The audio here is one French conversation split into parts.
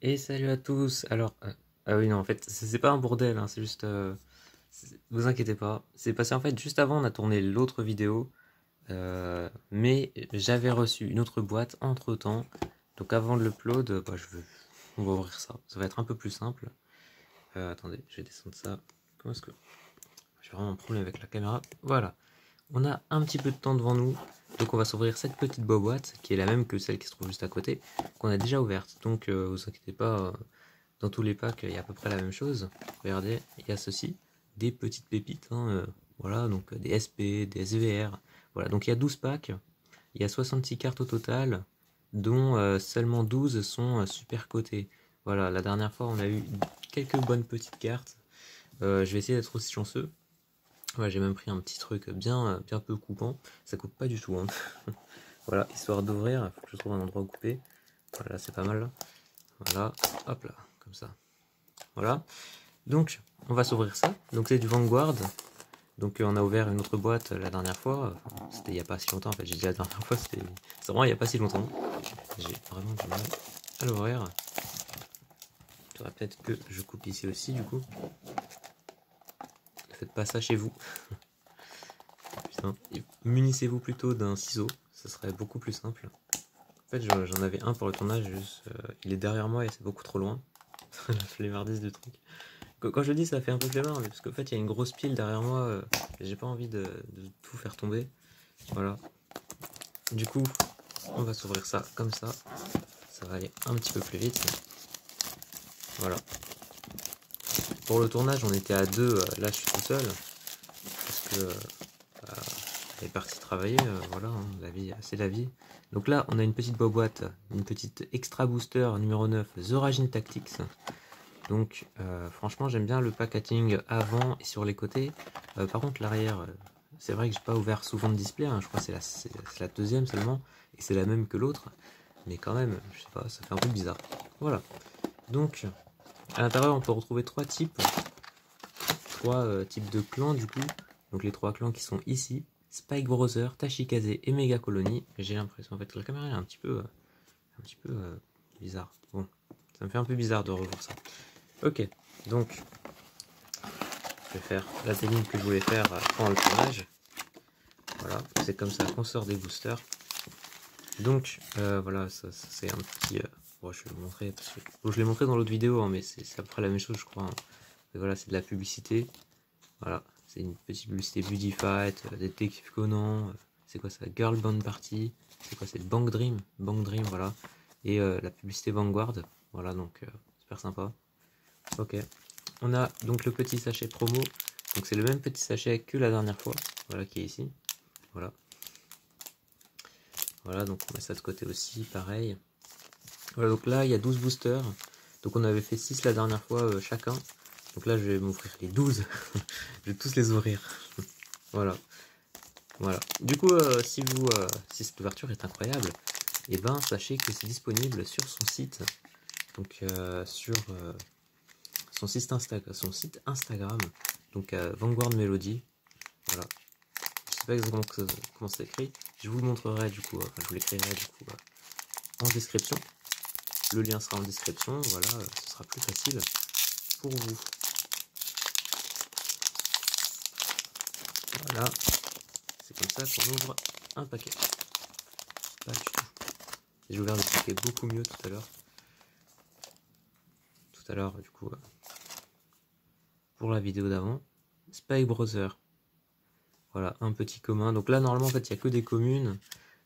Et salut à tous. Alors, ah oui non, en fait, c'est pas un bordel, hein, c'est juste, vous inquiétez pas. C'est passé en fait juste avant, on a tourné l'autre vidéo, mais j'avais reçu une autre boîte entre temps. Donc avant de l'upload, bah, on va ouvrir ça. Ça va être un peu plus simple. Attendez, je vais descendre ça. Comment est-ce que j'ai vraiment un problème avec la caméra? Voilà. On a un petit peu de temps devant nous, donc on va s'ouvrir cette petite boîte qui est la même que celle qui se trouve juste à côté, qu'on a déjà ouverte. Donc vous inquiétez pas. Dans tous les packs, il y a à peu près la même chose. Regardez, il y a ceci, des petites pépites, hein, voilà, donc des SP, des SVR. Voilà, donc il y a 12 packs, il y a 66 cartes au total, dont seulement 12 sont super cotées. Voilà, la dernière fois, on a eu quelques bonnes petites cartes. Je vais essayer d'être aussi chanceux. Ouais, j'ai même pris un petit truc bien peu coupant. Ça coupe pas du tout, hein. Voilà, histoire d'ouvrir, il faut que je trouve un endroit où couper. Voilà, c'est pas mal, là. Voilà, hop là, comme ça. Voilà. Donc, on va s'ouvrir ça. Donc, c'est du Vanguard. Donc, on a ouvert une autre boîte la dernière fois. Enfin, c'était il n'y a pas si longtemps. En fait, j'ai dit la dernière fois, c'est vraiment il n'y a pas si longtemps. J'ai vraiment du mal à l'ouvrir. Il faudrait peut-être que je coupe ici aussi, du coup. Ne faites pas ça chez vous. Putain. Munissez-vous plutôt d'un ciseau. Ça serait beaucoup plus simple. En fait, j'en avais un pour le tournage. Juste, il est derrière moi et c'est beaucoup trop loin. La flemmardise du truc. Quand je le dis, ça fait un peu flemmard, mais parce qu'en fait, il y a une grosse pile derrière moi, et j'ai pas envie de tout faire tomber. Voilà. Du coup, on va s'ouvrir ça comme ça. Ça va aller un petit peu plus vite. Voilà. Pour le tournage, on était à deux. Là, je suis tout seul. Parce que bah, elle est partie travailler. Voilà, hein, la vie, c'est la vie. Donc là, on a une petite boîte, une petite extra booster numéro 9, The Raging Tactics. Donc franchement j'aime bien le packaging avant et sur les côtés. Par contre l'arrière, c'est vrai que j'ai pas ouvert souvent de display, hein. Je crois que c'est la deuxième seulement, et c'est la même que l'autre. Mais quand même, je sais pas, ça fait un peu bizarre. Voilà. Donc à l'intérieur on peut retrouver trois types de clans du coup. Donc les trois clans qui sont ici, Spike Brother, Tachikaze et Mega Colony. J'ai l'impression en fait que la caméra est un petit peu bizarre. Bon, ça me fait un peu bizarre de revoir ça. Ok, donc je vais faire la technique que je voulais faire pendant le tournage. Voilà, c'est comme ça qu'on sort des boosters. Donc voilà, ça c'est un petit... bon, je vais vous montrer, parce que bon, je l'ai montré dans l'autre vidéo, hein, mais c'est à peu près la même chose je crois, hein. Et voilà, c'est de la publicité. Voilà, c'est une petite publicité Budifight, Détective Conan, c'est quoi ça, Girl Band Party, c'est quoi, c'est Bank Dream, voilà. Et la publicité Vanguard, voilà, donc super sympa. Ok. On a donc le petit sachet promo. Donc c'est le même petit sachet que la dernière fois. Voilà qui est ici. Voilà. Voilà, donc on met ça de côté aussi, pareil. Voilà, donc là il y a 12 boosters. Donc on avait fait 6 la dernière fois chacun. Donc là je vais m'ouvrir les 12. Je vais tous les ouvrir. Voilà. Voilà. Du coup, si cette ouverture est incroyable, et ben sachez que c'est disponible sur son site. Donc sur son site Instagram. Donc Vanguard Melody. Voilà. Je sais pas exactement comment c'est écrit. Je vous le montrerai du coup, enfin je vous l'écrirai du coup en description. Le lien sera en description, voilà, ce sera plus facile pour vous. Voilà, c'est comme ça qu'on ouvre un paquet. Pas du tout. J'ai ouvert le paquet beaucoup mieux tout à l'heure. Tout à l'heure, du coup, pour la vidéo d'avant. Spike Brother. Voilà, un petit commun. Donc là, normalement, en fait, il n'y a que des communes.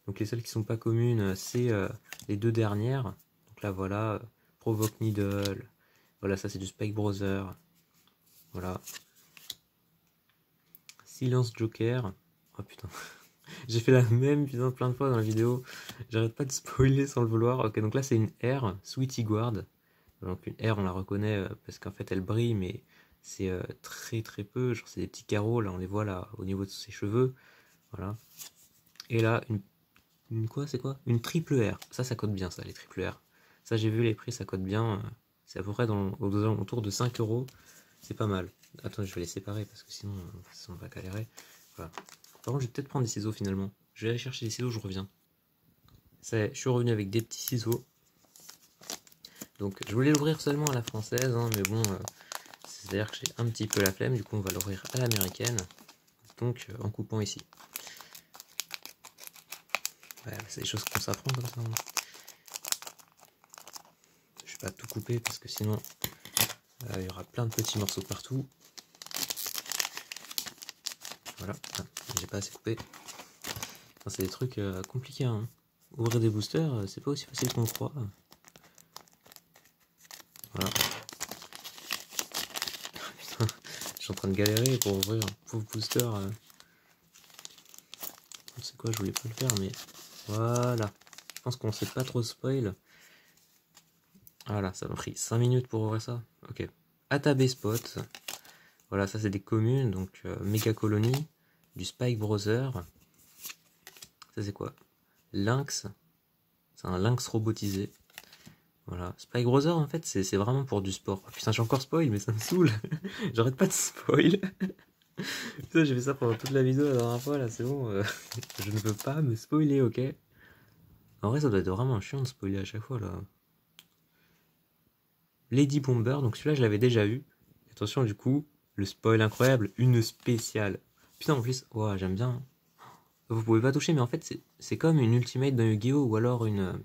Donc les seules qui sont pas communes, c'est les deux dernières. Donc là, voilà, Provoke Needle. Voilà, ça c'est du Spike Brother. Voilà. Silence Joker. Oh putain. J'ai fait la même putain plein de fois dans la vidéo. J'arrête pas de spoiler sans le vouloir. Ok, donc là c'est une R, Sweetie Guard. Donc une R, on la reconnaît parce qu'en fait elle brille, mais c'est très très peu. Genre c'est des petits carreaux, là on les voit là au niveau de ses cheveux. Voilà. Et là, une quoi, c'est quoi? Une triple R. Ça cote bien ça, les triple R. Ça j'ai vu les prix, ça cote bien. C'est à peu près autour de 5 euros. C'est pas mal. Attends, je vais les séparer parce que sinon on va galérer. Voilà. Par contre, je vais peut-être prendre des ciseaux finalement. Je vais aller chercher des ciseaux, je reviens. Ça y est, je suis revenu avec des petits ciseaux. Donc je voulais l'ouvrir seulement à la française, hein, mais bon, c'est-à-dire que j'ai un petit peu la flemme, du coup on va l'ouvrir à l'américaine, donc en coupant ici. Ouais, c'est des choses qu'on s'apprend comme ça. Hein. Je vais pas tout couper parce que sinon il y aura plein de petits morceaux partout. Voilà, j'ai pas assez coupé. Enfin, c'est des trucs compliqués. Hein. Ouvrir des boosters, c'est pas aussi facile qu'on croit. Voilà. Putain, je suis en train de galérer pour ouvrir un pauvre booster. C'est quoi, je voulais pas le faire, mais voilà. Je pense qu'on sait pas trop spoil. Voilà, ça m'a pris 5 minutes pour ouvrir ça. Ok. Atabé Spot. Voilà, ça c'est des communes, donc Méga Colonie, du Spike Brother. Ça c'est quoi? Lynx. C'est un lynx robotisé. Voilà. Spike Brother en fait c'est vraiment pour du sport. Oh, putain j'ai encore spoil mais ça me saoule. J'arrête pas de spoil. Putain j'ai fait ça pendant toute la vidéo la dernière fois là, c'est bon. Je ne peux pas me spoiler, ok? En vrai ça doit être vraiment chiant de spoiler à chaque fois là. Lady Bomber, donc celui-là je l'avais déjà eu. Attention du coup, le spoil incroyable, une spéciale. Putain en plus, wow, j'aime bien. Vous pouvez pas toucher mais en fait c'est comme une ultimate dans Yu-Gi-Oh! Ou alors une...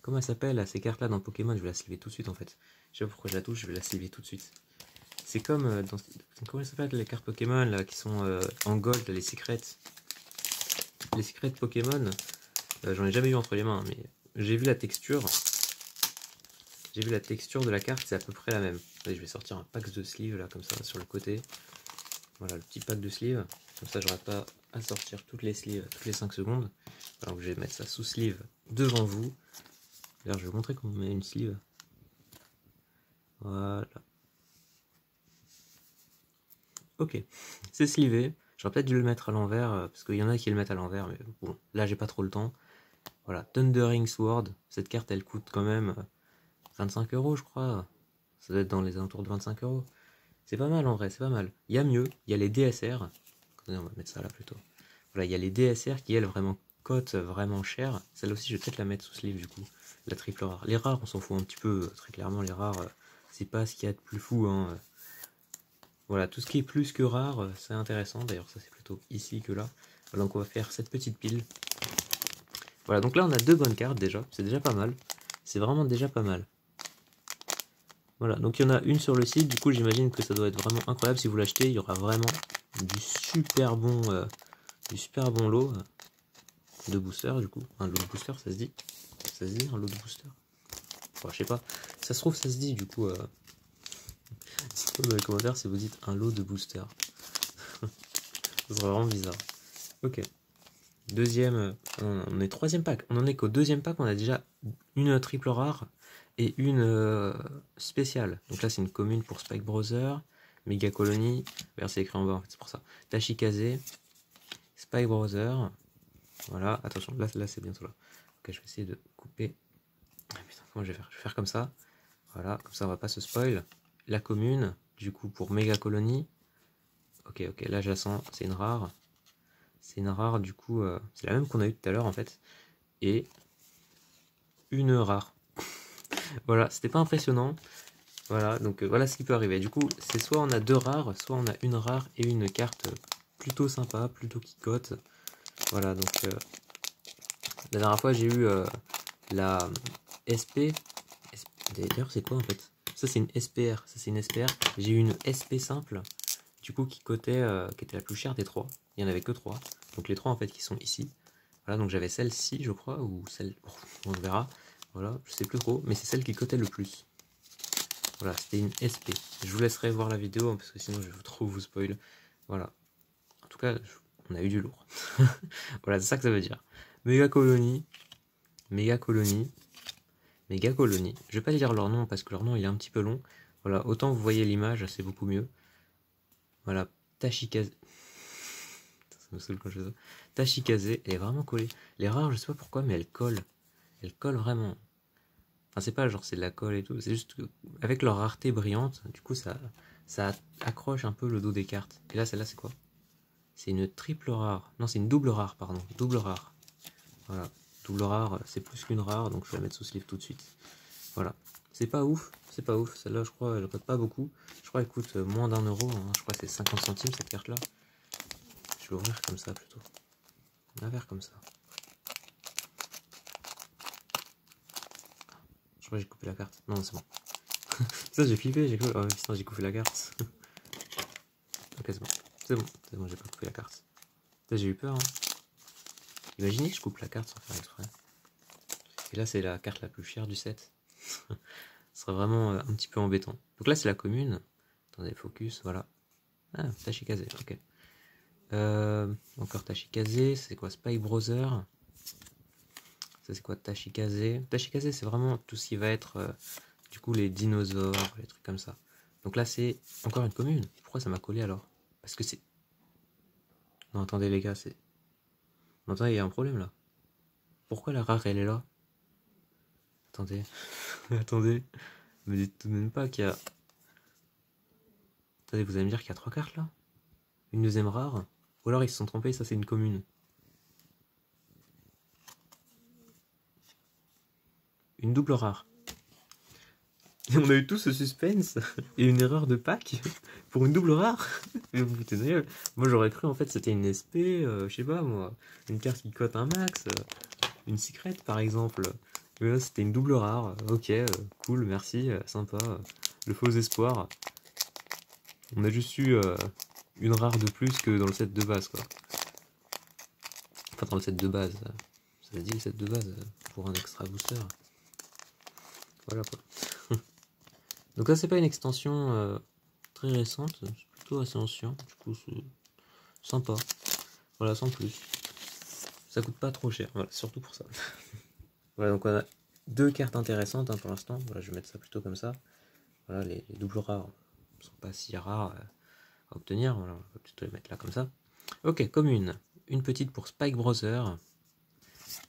Comment elle s'appelle là, ces cartes là dans Pokémon? Je vais la sliver tout de suite en fait. Je sais pas pourquoi je la touche, je vais la sliver tout de suite. C'est comme dans... Comment elle s'appelle les cartes Pokémon là qui sont en gold, les secrets. Les secrets Pokémon, j'en ai jamais eu entre les mains, mais j'ai vu la texture. J'ai vu la texture de la carte, c'est à peu près la même. Allez, je vais sortir un pack de sleeves là, comme ça, sur le côté. Voilà, le petit pack de sleeves. Comme ça, j'aurai pas à sortir toutes les sleeves toutes les 5 secondes. Alors je vais mettre ça sous sleeve devant vous. D'ailleurs, je vais vous montrer comment on met une sleeve. Voilà. Ok, c'est sleevé. J'aurais peut-être dû le mettre à l'envers, parce qu'il y en a qui le mettent à l'envers, mais bon, là j'ai pas trop le temps. Voilà, Thundering Sword. Cette carte, elle coûte quand même 25 €, je crois. Ça doit être dans les alentours de 25 €. C'est pas mal en vrai, c'est pas mal. Il y a mieux, il y a les DSR. Attendez, on va mettre ça là plutôt. Voilà, il y a les DSR qui, elles, vraiment cotent vraiment cher. Celle aussi, je vais peut-être la mettre sous sleeve du coup. La triple rare. Les rares, on s'en fout un petit peu. Très clairement, les rares, c'est pas ce qu'il y a de plus fou. Hein. Voilà, tout ce qui est plus que rare, c'est intéressant. D'ailleurs, ça c'est plutôt ici que là. Voilà, donc on va faire cette petite pile. Voilà, donc là on a 2 bonnes cartes déjà. C'est déjà pas mal. C'est vraiment déjà pas mal. Voilà, donc il y en a une sur le site, du coup j'imagine que ça doit être vraiment incroyable. Si vous l'achetez, il y aura vraiment du super bon lot de boosters du coup. Un lot de booster, ça se dit? Ça se dit un lot de booster? Enfin, je sais pas. Ça se trouve, ça se dit du coup. Dites-moi dans les commentaires si vous dites un lot de booster. Ça serait vraiment bizarre. Ok. Deuxième. On est troisième pack. On en est qu'au deuxième pack, on a déjà une triple rare et une spéciale. Donc là, c'est une commune pour Spike Brother, Méga Colonie. D'ailleurs, c'est écrit en bas, en fait, c'est pour ça. Tachikaze, Spike Brother. Voilà, attention, là c'est bientôt là. Ok, je vais essayer de couper. Ah, putain, comment je vais faire? Je vais faire comme ça. Voilà, comme ça, on va pas se spoil. La commune, du coup, pour Méga Colonie. Ok, là, je la sens, c'est une rare. C'est une rare, du coup, c'est la même qu'on a eu tout à l'heure, en fait. Et une rare. Voilà, c'était pas impressionnant. Voilà, donc voilà ce qui peut arriver. Du coup, c'est soit on a 2 rares, soit on a une rare et une carte plutôt sympa, plutôt qui cote. Voilà, donc la dernière fois j'ai eu la SP. D'ailleurs, c'est quoi en fait? Ça, c'est une SPR. Ça, c'est une SPR. J'ai eu une SP simple, du coup, qui cotait, qui était la plus chère des 3. Il n'y en avait que 3. Donc les 3 en fait qui sont ici. Voilà, donc j'avais celle-ci, je crois, ou celle. On verra. Voilà, je sais plus trop, mais c'est celle qui cotait le plus. Voilà, c'était une SP. Je vous laisserai voir la vidéo, hein, parce que sinon je vais trop vous spoil. Voilà. En tout cas, on a eu du lourd. Voilà, c'est ça que ça veut dire. Méga Colonie. Méga Colonie. Méga Colonie. Je vais pas dire leur nom, parce que leur nom il est un petit peu long. Voilà, autant vous voyez l'image, c'est beaucoup mieux. Voilà, Tachikaze. Ça me saoule quand je fais ça. Tachikaze, elle est vraiment collée. Les rares, je sais pas pourquoi, mais elle colle. Elle colle vraiment. Enfin, c'est pas genre c'est de la colle et tout, c'est juste que, avec leur rareté brillante, du coup ça accroche un peu le dos des cartes. Et là, celle-là, c'est quoi? C'est une triple rare. Non, c'est une double rare, pardon. Double rare. Voilà. Double rare, c'est plus qu'une rare, donc je vais la mettre sous sleeve tout de suite. Voilà. C'est pas ouf, c'est pas ouf. Celle-là, je crois, elle coûte pas beaucoup. Je crois qu'elle coûte moins d'1 euro. Hein. Je crois que c'est 50 centimes cette carte-là. Je vais ouvrir comme ça plutôt. On va faire comme ça. Je crois que j'ai coupé la carte. Non, c'est bon. Ça, j'ai flippé, j'ai cru. Oh putain, j'ai coupé la carte. Ok, c'est bon. C'est bon, j'ai pas coupé la carte. J'ai eu peur. Hein. Imaginez que je coupe la carte sans faire exprès. Et là, c'est la carte la plus chère du set. Ce serait vraiment un petit peu embêtant. Donc là, c'est la commune. Attendez, focus, voilà. Ah, Tachikaze, ok. Encore Tachikaze, c'est quoi? Spike Brother. Ça, c'est quoi Tachikaze? Tachikaze, c'est vraiment tout ce qui va être, du coup, les dinosaures, les trucs comme ça. Donc là, c'est encore une commune. Pourquoi ça m'a collé alors? Parce que c'est... Non, attendez les gars, c'est... Non, attendez, il y a un problème là. Pourquoi la rare, elle est là? Attendez. Attendez. Me dites tout de même pas qu'il y a... Attendez, vous allez me dire qu'il y a 3 cartes là? Une deuxième rare? Ou alors ils se sont trompés, ça c'est une commune. Une double rare. Et on a eu tout ce suspense et une erreur de pack pour une double rare. Mais vous foutez de gueule. Moi j'aurais cru en fait c'était une SP, je sais pas moi, une carte qui cote un max, une secret par exemple. Mais là c'était une double rare. Ok, cool, merci, sympa. Le faux espoir. On a juste eu une rare de plus que dans le set de base quoi. Enfin dans le set de base. Ça dit le set de base pour un extra booster. Voilà quoi. Donc là c'est pas une extension très récente, c'est plutôt assez ancien, du coup c'est sympa. Voilà, sans plus. Ça coûte pas trop cher, voilà, surtout pour ça. Voilà, donc on a 2 cartes intéressantes hein, pour l'instant. Voilà, je vais mettre ça plutôt comme ça. Voilà, les doubles rares ne sont pas si rares à obtenir. Voilà, on va plutôt les mettre là comme ça. Ok, commune. Une petite pour Spike Brother.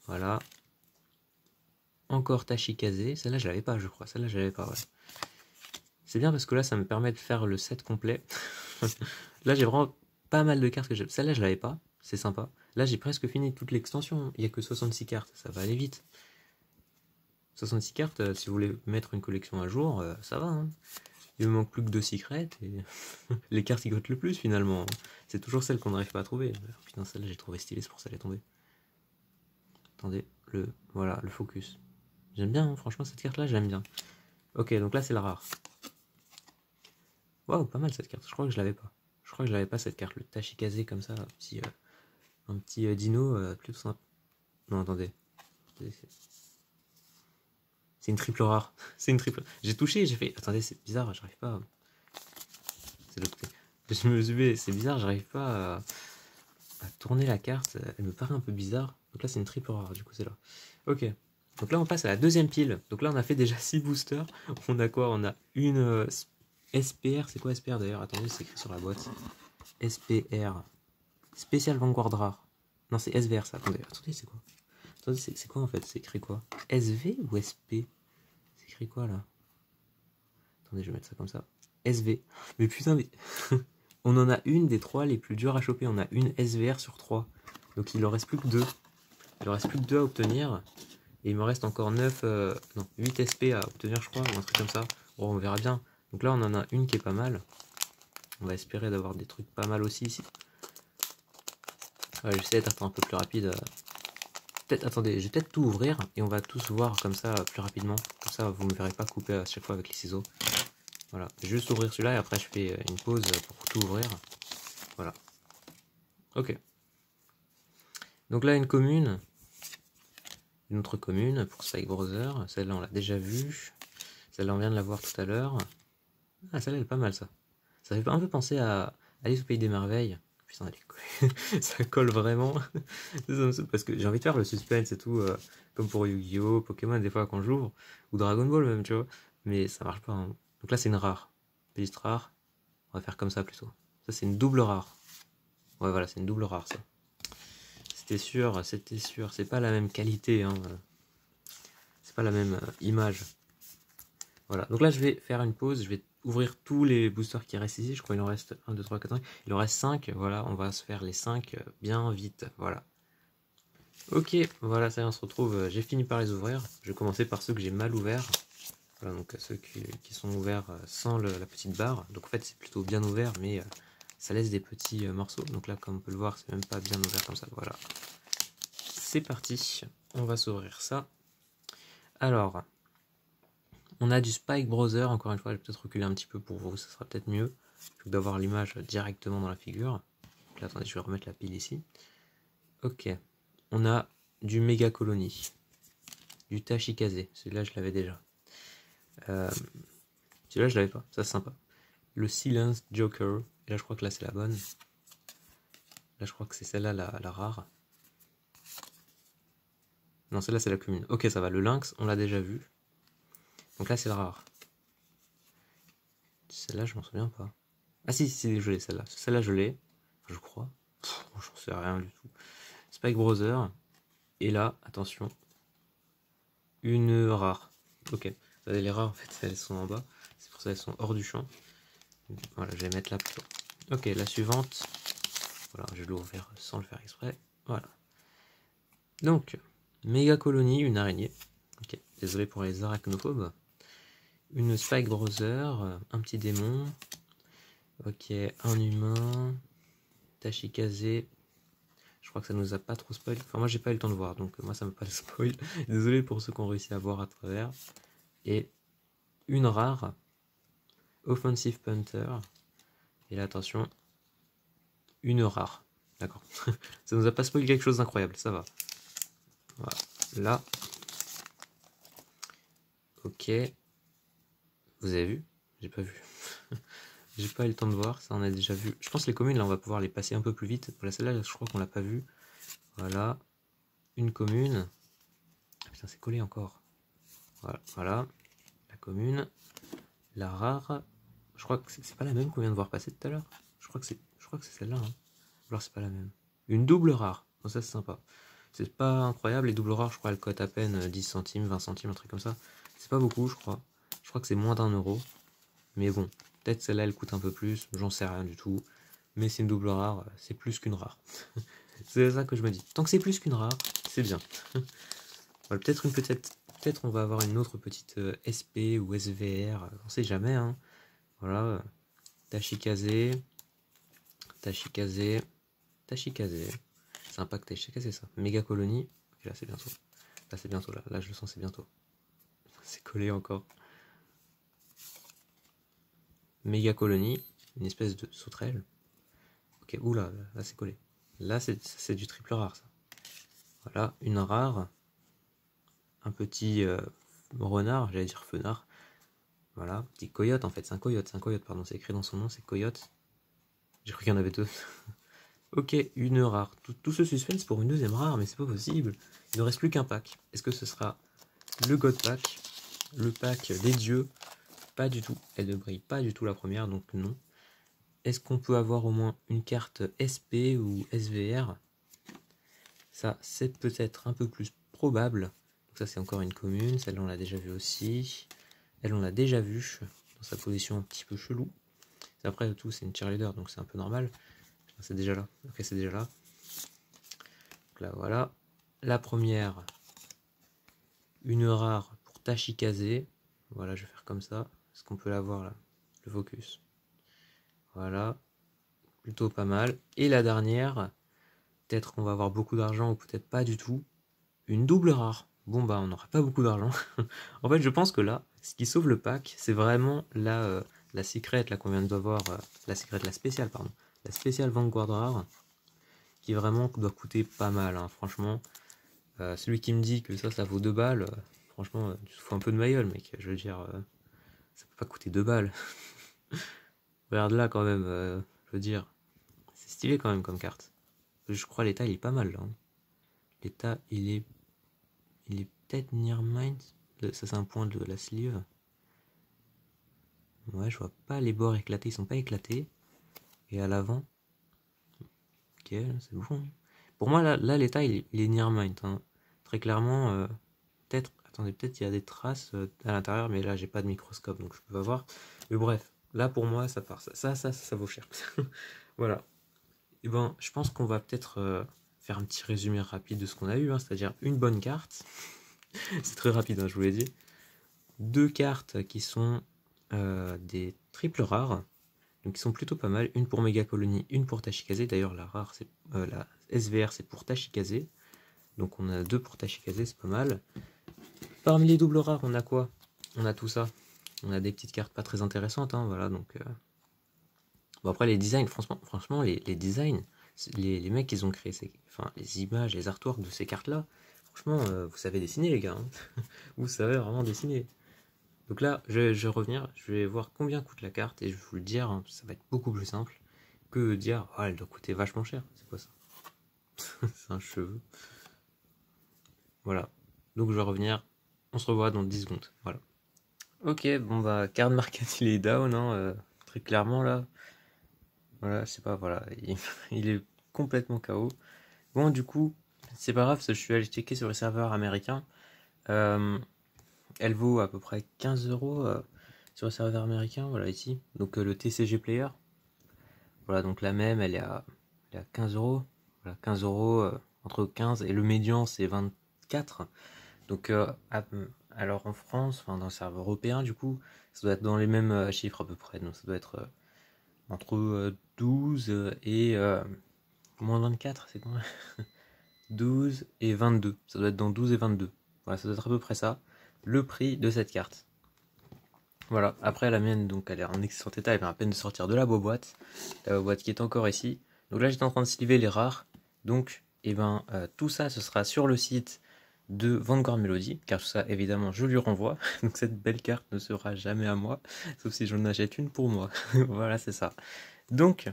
Voilà. Encore Tachikaze. Celle-là, je l'avais pas, je crois. Celle-là, je l'avais pas, ouais. C'est bien parce que là, ça me permet de faire le set complet. Là, j'ai vraiment pas mal de cartes que j'ai. Celle-là, je l'avais pas. C'est sympa. Là, j'ai presque fini toute l'extension. Il n'y a que 66 cartes. Ça va aller vite. 66 cartes, si vous voulez mettre une collection à jour, ça va. Hein. Il me manque plus que 2 secrets et les cartes qui cotent le plus finalement. C'est toujours celles qu'on n'arrive pas à trouver. Putain, celle-là, j'ai trouvé stylée, c'est pour ça qu'elle est tombée. Attendez, voilà, le focus. J'aime bien, hein, franchement, cette carte-là, j'aime bien. Ok, donc là, c'est la rare. Waouh, pas mal cette carte. Je crois que je l'avais pas. Je crois que je l'avais pas cette carte. Le Tachikaze comme ça, un petit dino plutôt simple. Non, attendez. C'est une triple rare. C'est une triple. J'ai touché, j'ai fait. Attendez, c'est bizarre, j'arrive pas. C'est l'autre côté. Je me suis dit, c'est bizarre, j'arrive pas à tourner la carte. Elle me paraît un peu bizarre. Donc là, c'est une triple rare, du coup, c'est là. Ok. Donc là, on passe à la deuxième pile. Donc là, on a fait déjà 6 boosters. On a quoi? On a une SPR. C'est quoi SPR d'ailleurs? Attendez, c'est écrit sur la boîte. SPR. Spécial Vanguard rare. Non, c'est SVR ça. Attendez, c'est quoi? Attendez, c'est quoi en fait? C'est écrit quoi? SV ou SP? C'est écrit quoi là? Attendez, je vais mettre ça comme ça. SV. Mais putain, mais... on en a une des 3 les plus dures à choper. On a une SVR sur 3. Donc il en reste plus que 2. Il en reste plus que 2 à obtenir. Et il me reste encore 8 SP à obtenir, je crois, ou un truc comme ça. Bon, on verra bien. Donc là, on en a une qui est pas mal. On va espérer d'avoir des trucs pas mal aussi ici. Ouais, j'essaie d'être un peu plus rapide. Attendez, je vais peut-être tout ouvrir et on va tous voir comme ça plus rapidement. Comme ça, vous ne me verrez pas couper à chaque fois avec les ciseaux. Voilà, je vais juste ouvrir celui-là et après je fais une pause pour tout ouvrir. Voilà. Ok. Donc là, une commune. Une autre commune pour Spike Brother. Celle-là, on l'a déjà vue. Celle-là, on vient de la voir tout à l'heure. Ah, celle-là, elle est pas mal, ça. Ça fait un peu penser à Alice au Pays des Merveilles. Putain, ça colle vraiment. Parce que j'ai envie de faire le suspense et tout, comme pour Yu-Gi-Oh!, Pokémon, des fois quand j'ouvre, ou Dragon Ball même, tu vois. Mais ça marche pas. Hein. Donc là, c'est une rare. Petite rare. On va faire comme ça plutôt. Ça, c'est une double rare. Ouais, voilà, c'est une double rare, ça. C'était sûr, c'était sûr. C'est pas la même qualité, hein. C'est pas la même image. Voilà, donc là, je vais faire une pause. Je vais ouvrir tous les boosters qui restent ici. Je crois qu'il en reste 1, 2, 3, 4, 5. Il en reste 5. Voilà, on va se faire les 5 bien vite. Voilà. Ok, voilà, ça y est, on se retrouve. J'ai fini par les ouvrir. Je vais commencer par ceux que j'ai mal ouverts. Voilà, donc ceux qui sont ouverts sans la petite barre. Donc en fait c'est plutôt bien ouvert, mais ça laisse des petits morceaux. Donc là, comme on peut le voir, c'est même pas bien ouvert comme ça. Voilà. C'est parti. On va s'ouvrir ça. Alors, on a du Spike Brother. Encore une fois, je vais peut-être reculer un petit peu pour vous, ça sera peut-être mieux que d'avoir l'image directement dans la figure. Donc là, attendez, je vais remettre la pile ici. Ok. On a du Méga Colony. Du Tachikaze. Celui-là, je l'avais déjà. Celui-là, je l'avais pas. Ça, c'est sympa. Le Silence Joker. Et là, je crois que là, c'est la bonne. Là, je crois que c'est celle-là, la rare. Non, celle-là, c'est la commune. Ok, ça va. Le Lynx, on l'a déjà vu. Donc là, c'est la rare. Celle-là, je m'en souviens pas. Ah si, je l'ai, celle-là. Celle-là, je l'ai. Je crois. J'en sais rien du tout. Spike Brother. Et là, attention. Une rare. Ok. Les rares, en fait, elles sont en bas. C'est pour ça qu'elles sont hors du champ. Voilà, je vais mettre là plutôt. Ok, la suivante. Voilà, je vais l'ouvrir sans le faire exprès. Voilà. Donc, Méga Colony, une araignée. Ok, désolé pour les arachnophobes. Une Spike Brother, un petit démon. Ok, un humain. Tachikaze. Je crois que ça nous a pas trop spoil. Enfin, moi, j'ai pas eu le temps de voir, donc moi, ça m'a pas spoil. Désolé pour ceux qui ont réussi à voir à travers. Et une rare. Offensive Punter. Et là, attention. Une rare. D'accord. Ça nous a pas spoil quelque chose d'incroyable, ça va. Voilà. Là. Ok. Vous avez vu? J'ai pas vu. J'ai pas eu le temps de voir, ça on a déjà vu. Je pense que les communes là on va pouvoir les passer un peu plus vite. Voilà, celle-là je crois qu'on l'a pas vue. Voilà. Une commune. Ah, putain, c'est collé encore. Voilà, voilà. La commune. La rare. Je crois que c'est pas la même qu'on vient de voir passer tout à l'heure. Je crois que c'est celle-là. Hein. Alors c'est pas la même. Une double rare. Bon, ça c'est sympa. C'est pas incroyable, les doubles rares, je crois, elles cotent à peine 10 centimes, 20 centimes, un truc comme ça. C'est pas beaucoup, je crois. Je crois que c'est moins d'1 euro. Mais bon, peut-être celle-là, elle coûte un peu plus, j'en sais rien du tout. Mais c'est une double rare, c'est plus qu'une rare. C'est ça que je me dis. Tant que c'est plus qu'une rare, c'est bien. Voilà, peut-être on va avoir une autre petite SP ou SVR, on sait jamais. Hein. Voilà, Tachikaze, Tachikaze, Tachikaze. C'est un pack Tachikaze ça. Méga Colony. Et là c'est bientôt. Là c'est bientôt là je le sens, c'est bientôt. C'est collé encore. Méga Colony, une espèce de sauterelle. Ok, oula, là c'est collé. Là c'est du triple rare ça. Voilà, une rare. Un petit renard, j'allais dire fenard. Voilà, petit coyote en fait, c'est un coyote, pardon, c'est écrit dans son nom, c'est coyote. J'ai cru qu'il y en avait deux. Ok, une rare. Tout ce suspense pour une deuxième rare, mais c'est pas possible. Il ne reste plus qu'un pack. Est-ce que ce sera le God Pack, le pack des dieux? Pas du tout. Elle ne brille pas du tout la première, donc non. Est-ce qu'on peut avoir au moins une carte SP ou SVR? Ça, c'est peut-être un peu plus probable. Donc ça, c'est encore une commune. Celle-là, on l'a déjà vue aussi. Elle, on l'a déjà vue dans sa position un petit peu chelou. Après tout, c'est une cheerleader, donc c'est un peu normal. C'est déjà là. Ok, c'est déjà là. Donc là, voilà. La première, une rare pour Tachikaze. Voilà, je vais faire comme ça. Est-ce qu'on peut la voir là? Le focus. Voilà. Plutôt pas mal. Et la dernière, peut-être qu'on va avoir beaucoup d'argent ou peut-être pas du tout. Une double rare. Bon bah on n'aura pas beaucoup d'argent. En fait je pense que là, ce qui sauve le pack, c'est vraiment la secrète là qu'on vient de voir. La spéciale pardon. La spéciale Vanguard rare. Qui vraiment doit coûter pas mal. Hein, franchement. Celui qui me dit que ça vaut 2 balles. Franchement, tu te fous un peu de ma gueule mec. Je veux dire, ça peut pas coûter 2 balles. Regarde là quand même. Je veux dire. C'est stylé quand même comme carte. Je crois l'état il est pas mal là. Hein. L'état il est peut-être near mind. Ça c'est un point de la sleeve. Ouais, je vois pas les bords éclatés, ils sont pas éclatés. Et à l'avant. Ok, c'est bon. Pour moi là l'état il est near mind. Hein. Très clairement, peut-être. Attendez, peut-être il y a des traces à l'intérieur, mais là j'ai pas de microscope donc je peux pas voir. Mais bref, là pour moi ça part. Ça vaut cher. Voilà. Et ben je pense qu'on va peut-être faire un petit résumé rapide de ce qu'on a eu, hein, c'est-à-dire une bonne carte. C'est très rapide, hein, je vous l'ai dit. 2 cartes qui sont des triples rares, donc qui sont plutôt pas mal. Une pour Méga Colonie, une pour Tachikaze. D'ailleurs, la rare, c'est la SVR, c'est pour Tachikaze. Donc on a 2 pour Tachikaze, c'est pas mal. Parmi les doubles rares, on a quoi? On a tout ça. On a des petites cartes pas très intéressantes, hein, voilà. Donc bon, après les designs, franchement les designs, les mecs ils ont créé enfin, les images, les artworks de ces cartes-là. Franchement, vous savez dessiner les gars, hein. Vous savez vraiment dessiner. Donc là, je vais revenir, je vais voir combien coûte la carte et je vais vous le dire, hein, ça va être beaucoup plus simple que de dire oh, elle doit coûter vachement cher. C'est quoi ça? C'est un cheveu. Voilà. Donc je vais revenir, on se revoit dans 10 secondes. Voilà. Ok, bon bah, card market il est down, hein, très clairement là. Voilà, je sais pas, voilà, il est complètement KO. Bon, du coup, c'est pas grave, je suis allé checker sur les serveurs américains. Elle vaut à peu près 15 € sur le serveur américain, voilà ici. Donc le TCG Player. Voilà, donc la même, elle est à 15 €. Voilà, 15 € entre 15 et le médian c'est 24. Donc alors en France, enfin dans le serveur européen du coup, ça doit être dans les mêmes chiffres à peu près. Donc ça doit être entre 12 et moins 24, c'est quoi? 12 et 22. Ça doit être dans 12 et 22. Voilà, ça doit être à peu près ça. Le prix de cette carte. Voilà, après la mienne, donc elle est en excellent état, elle vient à peine de sortir de la boîte. La boîte qui est encore ici. Donc là j'étais en train de sliver les rares. Donc, tout ça, ce sera sur le site de Vanguard Melody, car tout ça, évidemment, je lui renvoie. Donc cette belle carte ne sera jamais à moi, sauf si j'en achète une pour moi. Voilà, c'est ça. Donc,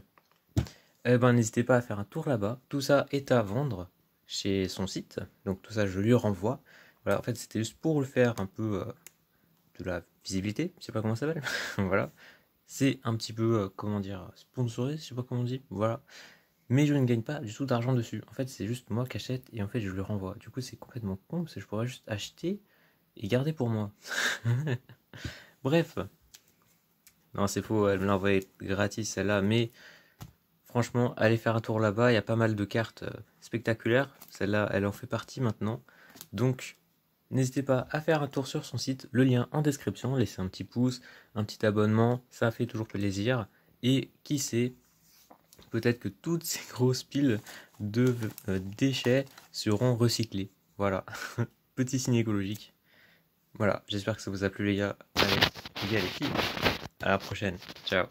n'hésitez pas à faire un tour là-bas. Tout ça est à vendre chez son site. Donc tout ça, je lui renvoie. Voilà, en fait, c'était juste pour le faire un peu de la visibilité. Je sais pas comment ça s'appelle. Voilà. C'est un petit peu, comment dire, sponsorisé, je sais pas comment on dit. Voilà. Mais je ne gagne pas du tout d'argent dessus. En fait, c'est juste moi qui achète et en fait, je le renvoie. Du coup, c'est complètement con parce que je pourrais juste acheter et garder pour moi. Bref. Non, c'est faux, elle me l'a envoyé gratis celle-là, mais franchement, allez faire un tour là-bas, il y a pas mal de cartes spectaculaires. Celle-là, elle en fait partie maintenant. Donc, n'hésitez pas à faire un tour sur son site, le lien en description, laissez un petit pouce, un petit abonnement, ça fait toujours plaisir. Et qui sait, peut-être que toutes ces grosses piles de déchets seront recyclées. Voilà, petit signe écologique. Voilà, j'espère que ça vous a plu les gars. Allez, les gars, les filles, à la prochaine. Ciao.